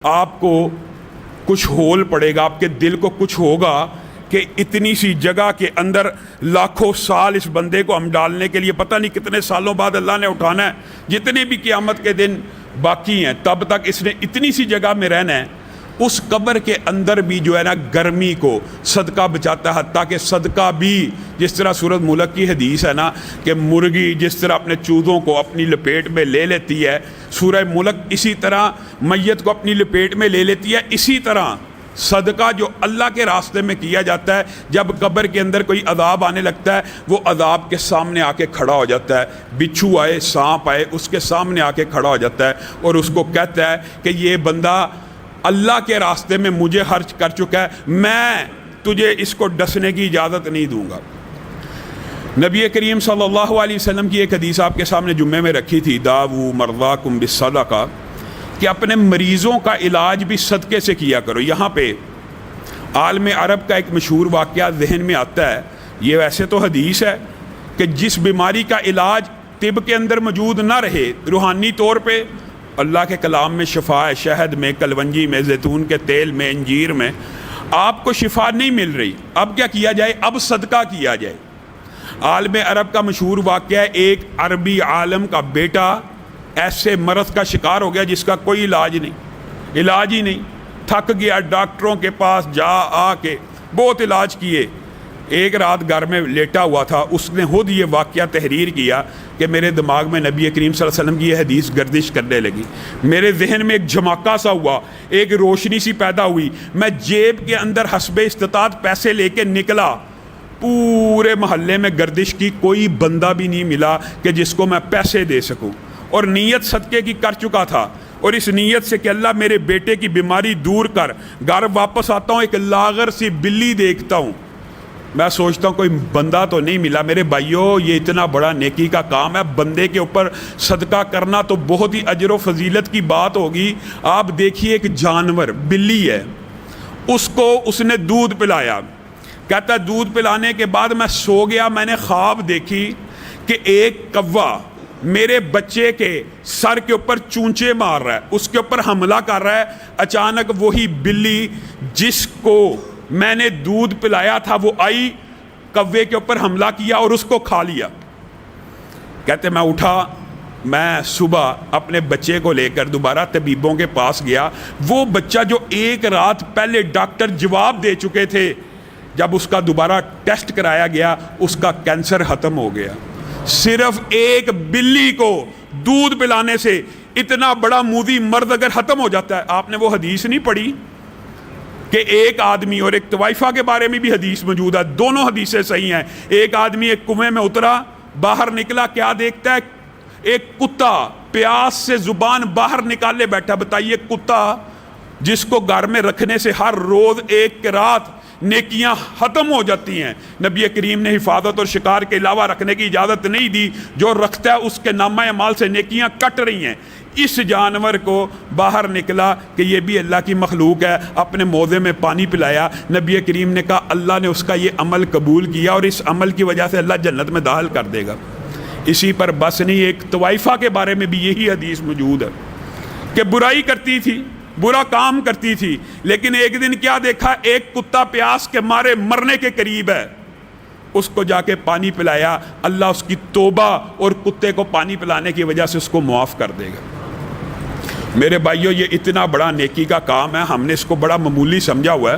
آپ کو کچھ ہول پڑے گا، آپ کے دل کو کچھ ہوگا کہ اتنی سی جگہ کے اندر لاکھوں سال اس بندے کو ہم ڈالنے کے لیے پتہ نہیں کتنے سالوں بعد اللہ نے اٹھانا ہے، جتنے بھی قیامت کے دن باقی ہیں تب تک اس نے اتنی سی جگہ میں رہنا ہے۔ اس قبر کے اندر بھی جو ہے نا گرمی کو صدقہ بچاتا ہے، حتیٰ کہ صدقہ بھی جس طرح سورۃ ملک کی حدیث ہے نا کہ مرغی جس طرح اپنے چوزوں کو اپنی لپیٹ میں لے لیتی ہے، سورہ ملک اسی طرح میت کو اپنی لپیٹ میں لے لیتی ہے۔ اسی طرح صدقہ جو اللہ کے راستے میں کیا جاتا ہے، جب قبر کے اندر کوئی عذاب آنے لگتا ہے وہ عذاب کے سامنے آ کے کھڑا ہو جاتا ہے، بچھو آئے سانپ آئے اس کے سامنے آ کے کھڑا ہو جاتا ہے اور اس کو کہتا ہے کہ یہ بندہ اللہ کے راستے میں مجھے خرچ کر چکا ہے، میں تجھے اس کو ڈسنے کی اجازت نہیں دوں گا۔ نبی کریم صلی اللہ علیہ وسلم کی ایک حدیث آپ کے سامنے جمعے میں رکھی تھی، داؤ مرضاکم بالصدقہ، کہ اپنے مریضوں کا علاج بھی صدقے سے کیا کرو۔ یہاں پہ عالم عرب کا ایک مشہور واقعہ ذہن میں آتا ہے، یہ ویسے تو حدیث ہے کہ جس بیماری کا علاج طب کے اندر موجود نہ رہے، روحانی طور پہ اللہ کے کلام میں شفا ہے، شہد میں، کلونجی میں، زیتون کے تیل میں، انجیر میں، آپ کو شفا نہیں مل رہی، اب کیا کیا جائے؟ اب صدقہ کیا جائے۔ عالم عرب کا مشہور واقعہ ہے، ایک عربی عالم کا بیٹا ایسے مرض کا شکار ہو گیا جس کا کوئی علاج ہی نہیں، تھک گیا، ڈاکٹروں کے پاس جا آ کے بہت علاج کیے، ایک رات گھر میں لیٹا ہوا تھا، اس نے خود یہ واقعہ تحریر کیا کہ میرے دماغ میں نبی کریم صلی اللہ علیہ وسلم کی یہ حدیث گردش کرنے لگی، میرے ذہن میں ایک جھماکہ سا ہوا، ایک روشنی سی پیدا ہوئی، میں جیب کے اندر حسب استطاعت پیسے لے کے نکلا، پورے محلے میں گردش کی، کوئی بندہ بھی نہیں ملا کہ جس کو میں پیسے دے سکوں، اور نیت صدقے کی کر چکا تھا، اور اس نیت سے کہ اللہ میرے بیٹے کی بیماری دور کر، گھر واپس آتا ہوں ایک لاغر سی بلی دیکھتا ہوں، میں سوچتا ہوں کوئی بندہ تو نہیں ملا۔ میرے بھائیوں، یہ اتنا بڑا نیکی کا کام ہے، بندے کے اوپر صدقہ کرنا تو بہت ہی اجر و فضیلت کی بات ہوگی۔ آپ دیکھیے ایک جانور بلی ہے، اس کو اس نے دودھ پلایا، کہتا ہے دودھ پلانے کے بعد میں سو گیا، میں نے خواب دیکھی کہ ایک کوا میرے بچے کے سر کے اوپر چونچے مار رہا ہے، اس کے اوپر حملہ کر رہا ہے۔ اچانک وہی بلی جس کو میں نے دودھ پلایا تھا وہ آئی، کوے کے اوپر حملہ کیا اور اس کو کھا لیا۔ کہتے میں اٹھا، میں صبح اپنے بچے کو لے کر دوبارہ طبیبوں کے پاس گیا، وہ بچہ جو ایک رات پہلے ڈاکٹر جواب دے چکے تھے، جب اس کا دوبارہ ٹیسٹ کرایا گیا اس کا کینسر ختم ہو گیا۔ صرف ایک بلی کو دودھ پلانے سے اتنا بڑا موذی مرض اگر ختم ہو جاتا ہے۔ آپ نے وہ حدیث نہیں پڑھی کہ ایک آدمی، اور ایک طوائفہ کے بارے میں بھی حدیث موجود ہے، دونوں حدیثیں صحیح ہیں، ایک آدمی ایک کنویں میں اترا، باہر نکلا، کیا دیکھتا ہے؟ ایک کتا پیاس سے زبان باہر نکالے بیٹھا۔ بتائیے کتا جس کو گھر میں رکھنے سے ہر روز ایک رات نیکیاں ختم ہو جاتی ہیں، نبی کریم نے حفاظت اور شکار کے علاوہ رکھنے کی اجازت نہیں دی، جو رکھتا ہے اس کے نامہ اعمال سے نیکیاں کٹ رہی ہیں۔ اس جانور کو باہر نکلا کہ یہ بھی اللہ کی مخلوق ہے، اپنے موضع میں پانی پلایا، نبی کریم نے کہا اللہ نے اس کا یہ عمل قبول کیا اور اس عمل کی وجہ سے اللہ جنت میں داخل کر دے گا۔ اسی پر بس نہیں، ایک طوائفہ کے بارے میں بھی یہی حدیث موجود ہے کہ برائی کرتی تھی، برا کام کرتی تھی، لیکن ایک دن کیا دیکھا؟ ایک کتا پیاس کے مارے مرنے کے قریب ہے، اس کو جا کے پانی پلایا، اللہ اس کی توبہ اور کتے کو پانی پلانے کی وجہ سے اس کو معاف کر دے گا۔ میرے بھائیوں، یہ اتنا بڑا نیکی کا کام ہے، ہم نے اس کو بڑا معمولی سمجھا ہوا ہے۔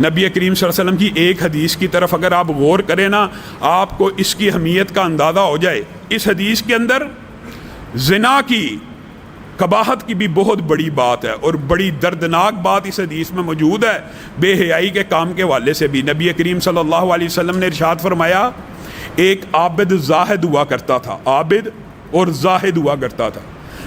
نبی کریم صلی اللہ علیہ وسلم کی ایک حدیث کی طرف اگر آپ غور کریں نا، آپ کو اس کی اہمیت کا اندازہ ہو جائے۔ اس حدیث کے اندر زنا کی قباحت کی بھی بہت بڑی بات ہے، اور بڑی دردناک بات اس حدیث میں موجود ہے۔ بے حیائی کے کام کے حوالے سے بھی نبی کریم صلی اللہ علیہ وسلم نے ارشاد فرمایا، ایک عابد زاہد ہوا کرتا تھا، عابد اور زاہد ہوا کرتا تھا،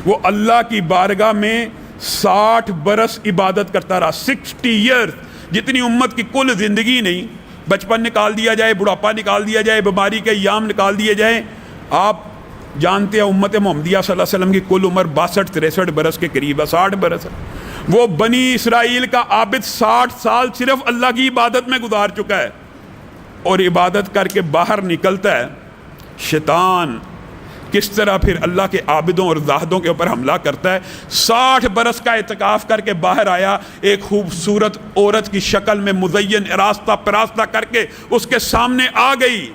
وہ اللہ کی بارگاہ میں 60 برس عبادت کرتا رہا، 60 ایئرز، جتنی امت کی کل زندگی نہیں، بچپن نکال دیا جائے، بڑھاپا نکال دیا جائے، بیماری کے ایام نکال دیے جائیں، آپ جانتے ہیں امت محمدیہ صلی اللہ علیہ وسلم کی کل عمر 62-63 برس کے قریب ہے، 60 برس ہے۔ وہ بنی اسرائیل کا عابد 60 سال صرف اللہ کی عبادت میں گزار چکا ہے، اور عبادت کر کے باہر نکلتا ہے، شیطان کس طرح پھر اللہ کے عابدوں اور زاہدوں کے اوپر حملہ کرتا ہے۔ 60 برس کا اعتکاف کر کے باہر آیا، ایک خوبصورت عورت کی شکل میں مزین راستہ پراستہ کر کے اس کے سامنے آ گئی،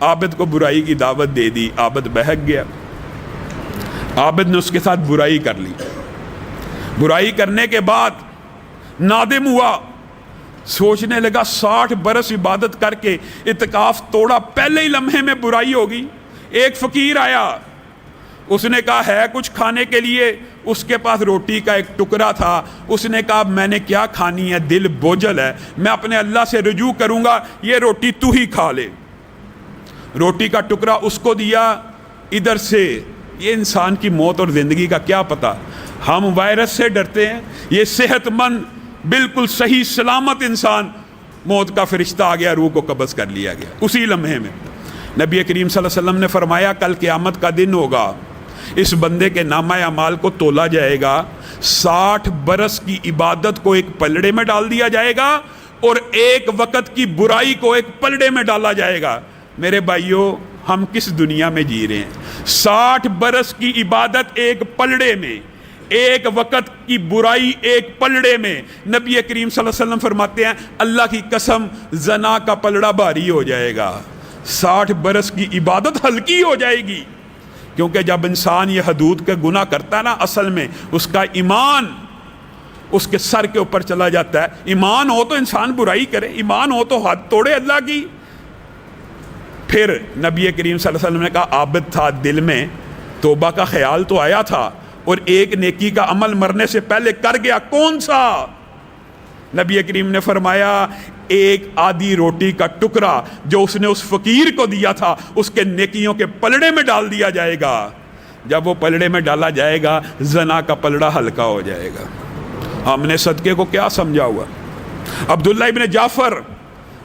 عابد کو برائی کی دعوت دے دی، عابد بہک گیا، عابد نے اس کے ساتھ برائی کر لی، برائی کرنے کے بعد نادم ہوا، سوچنے لگا 60 برس عبادت کر کے اعتکاف توڑا، پہلے ہی لمحے میں برائی ہوگی۔ ایک فقیر آیا، اس نے کہا ہے کچھ کھانے کے لیے؟ اس کے پاس روٹی کا ایک ٹکڑا تھا، اس نے کہا میں نے کیا کھانی ہے، دل بوجھل ہے، میں اپنے اللہ سے رجوع کروں گا، یہ روٹی تو ہی کھا لے۔ روٹی کا ٹکڑا اس کو دیا، ادھر سے یہ انسان کی موت اور زندگی کا کیا پتہ، ہم وائرس سے ڈرتے ہیں، یہ صحت مند بالکل صحیح سلامت انسان، موت کا فرشتہ آ گیا، روح کو قبض کر لیا گیا اسی لمحے میں۔ نبی کریم صلی اللہ علیہ وسلم نے فرمایا کل قیامت کا دن ہوگا، اس بندے کے نامہ اعمال کو تولا جائے گا، 60 برس کی عبادت کو ایک پلڑے میں ڈال دیا جائے گا اور ایک وقت کی برائی کو ایک پلڑے میں ڈالا جائے گا۔ میرے بھائیوں، ہم کس دنیا میں جی رہے ہیں؟ 60 برس کی عبادت ایک پلڑے میں، ایک وقت کی برائی ایک پلڑے میں۔ نبی کریم صلی اللہ علیہ وسلم فرماتے ہیں اللہ کی قسم زنا کا پلڑا بھاری ہو جائے گا، 60 برس کی عبادت ہلکی ہو جائے گی، کیونکہ جب انسان یہ حدود کا گناہ کرتا ہے نا، اصل میں اس کا ایمان اس کے سر کے اوپر چلا جاتا ہے۔ ایمان ہو تو انسان برائی کرے، ایمان ہو تو حد توڑے اللہ کی۔ پھر نبی کریم صلی اللہ علیہ وسلم نے کہا عابد تھا، دل میں توبہ کا خیال تو آیا تھا اور ایک نیکی کا عمل مرنے سے پہلے کر گیا، کون سا؟ نبی کریم نے فرمایا ایک آدھی روٹی کا ٹکڑا جو اس نے اس فقیر کو دیا تھا اس کے نیکیوں کے پلڑے میں ڈال دیا جائے گا۔ جب وہ پلڑے میں ڈالا جائے گا زنا کا پلڑا ہلکا ہو جائے گا۔ ہم نے صدقے کو کیا سمجھا ہوا؟ عبداللہ ابن جعفر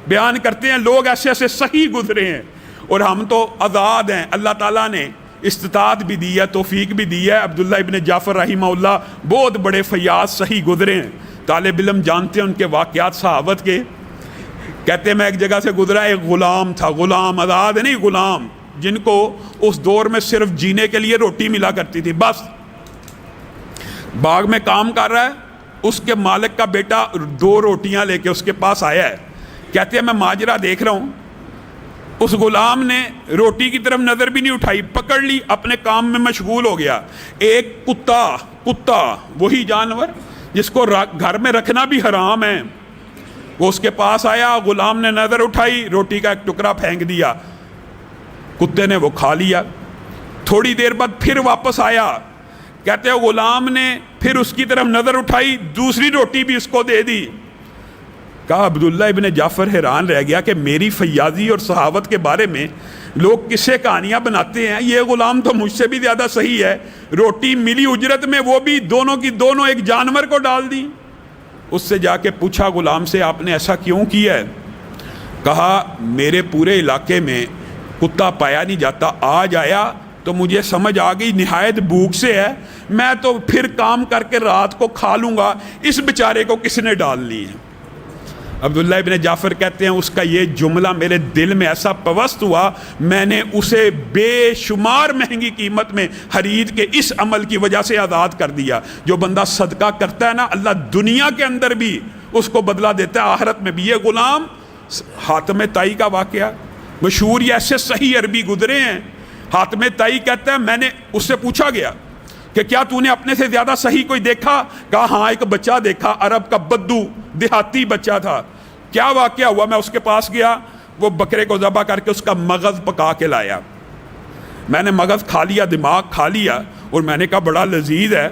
بیان کرتے ہیں لوگ ایسے ایسے صحیح گزرے ہیں اور ہم تو آزاد ہیں، اللہ تعالیٰ نے استطاعت بھی دی ہے، توفیق بھی دی ہے۔ عبداللہ ابن جعفر رحمہ اللہ بہت بڑے فیاض صحیح گزرے ہیں، طالب علم جانتے ہیں ان کے واقعات صحابت کے۔ کہتے ہیں میں ایک جگہ سے گزرا، ایک غلام تھا، غلام آزاد نہیں، غلام جن کو اس دور میں صرف جینے کے لیے روٹی ملا کرتی تھی، بس باغ میں کام کر رہا ہے، اس کے مالک کا بیٹا 2 روٹیاں لے کے اس کے پاس آیا ہے۔ کہتے ہیں میں ماجرا دیکھ رہا ہوں، اس غلام نے روٹی کی طرف نظر بھی نہیں اٹھائی، پکڑ لی، اپنے کام میں مشغول ہو گیا۔ ایک کتا وہی جانور جس کو گھر میں رکھنا بھی حرام ہے، وہ اس کے پاس آیا، غلام نے نظر اٹھائی، روٹی کا ایک ٹکڑا پھینک دیا، کتے نے وہ کھا لیا۔ تھوڑی دیر بعد پھر واپس آیا، کہتے ہیں غلام نے پھر اس کی طرف نظر اٹھائی، دوسری روٹی بھی اس کو دے دی۔ کہا عبداللہ ابن جعفر حیران رہ گیا کہ میری فیاضی اور صحابت کے بارے میں لوگ کس سے کہانیاں بناتے ہیں، یہ غلام تو مجھ سے بھی زیادہ صحیح ہے، روٹی ملی اجرت میں، وہ بھی دونوں کی دونوں ایک جانور کو ڈال دی۔ اس سے جا کے پوچھا غلام سے آپ نے ایسا کیوں کیا ہے؟ کہا میرے پورے علاقے میں کتا پایا نہیں جاتا، آج آیا تو مجھے سمجھ آ گئی نہایت بھوک سے ہے، میں تو پھر کام کر کے رات کو کھا لوں گا، اس بیچارے کو کس نے ڈالنی ہے؟ عبداللہ ابن جعفر کہتے ہیں اس کا یہ جملہ میرے دل میں ایسا پوست ہوا، میں نے اسے بے شمار مہنگی قیمت میں خرید کے اس عمل کی وجہ سے آزاد کر دیا۔ جو بندہ صدقہ کرتا ہے نا، اللہ دنیا کے اندر بھی اس کو بدلہ دیتا ہے، آخرت میں بھی۔ یہ غلام حاتم طائی کا واقعہ مشہور، یہ ایسے صحیح عربی گزرے ہیں۔ حاتم طائی کہتا ہے میں نے اس سے پوچھا گیا کہ کیا تو نے اپنے سے زیادہ صحیح کوئی دیکھا؟ کہا ہاں ایک بچہ دیکھا، عرب کا بدو دیہاتی بچہ تھا۔ کیا واقعہ ہوا؟ میں اس کے پاس گیا، وہ بکرے کو ذبح کر کے اس کا مغز پکا کے لایا، میں نے مغز کھا لیا، دماغ کھا لیا، اور میں نے کہا بڑا لذیذ ہے،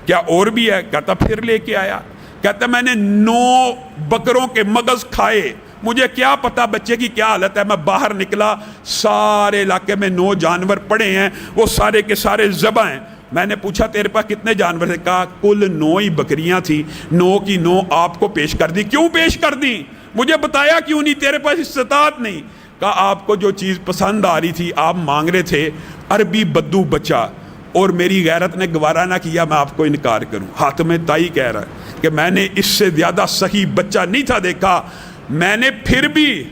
کیا اور بھی ہے؟ کہتا پھر لے کے آیا، کہتا میں نے 9 بکروں کے مغز کھائے، مجھے کیا پتا بچے کی کیا حالت ہے۔ میں باہر نکلا، سارے علاقے میں 9 جانور پڑے ہیں، وہ سارے کے سارے ذبح ہیں۔ میں نے پوچھا تیرے پاس کتنے جانور تھے؟ کہا کل 9 ہی بکریاں تھیں، 9 کی 9 آپ کو پیش کر دی۔ کیوں پیش کر دی؟ مجھے بتایا کیوں نہیں؟ تیرے پاس استطاعت نہیں۔ کہا آپ کو جو چیز پسند آ رہی تھی آپ مانگ رہے تھے، عربی بدو بچہ، اور میری غیرت نے گوارا نہ کیا میں آپ کو انکار کروں۔ حاتم طائی کہہ رہا ہے کہ میں نے اس سے زیادہ صحیح بچہ نہیں تھا دیکھا، میں نے پھر بھی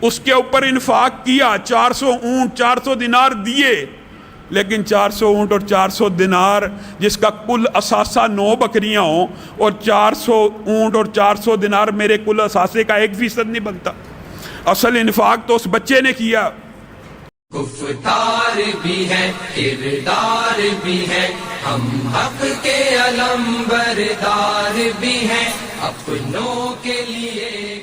اس کے اوپر انفاق کیا، 400 اونٹ 400 دینار دیے، لیکن 400 اونٹ اور 400 دینار جس کا کل اثاثہ 9 بکریاں ہوں اور 400 اونٹ اور 400 دینار میرے کل اثاثے کا 1% نہیں بنتا. اصل انفاق تو اس بچے نے کیا. گفتار بھی ہے کردار بھی ہے ہم حق کے علم بردار بھی ہیں اپنوں کے لیے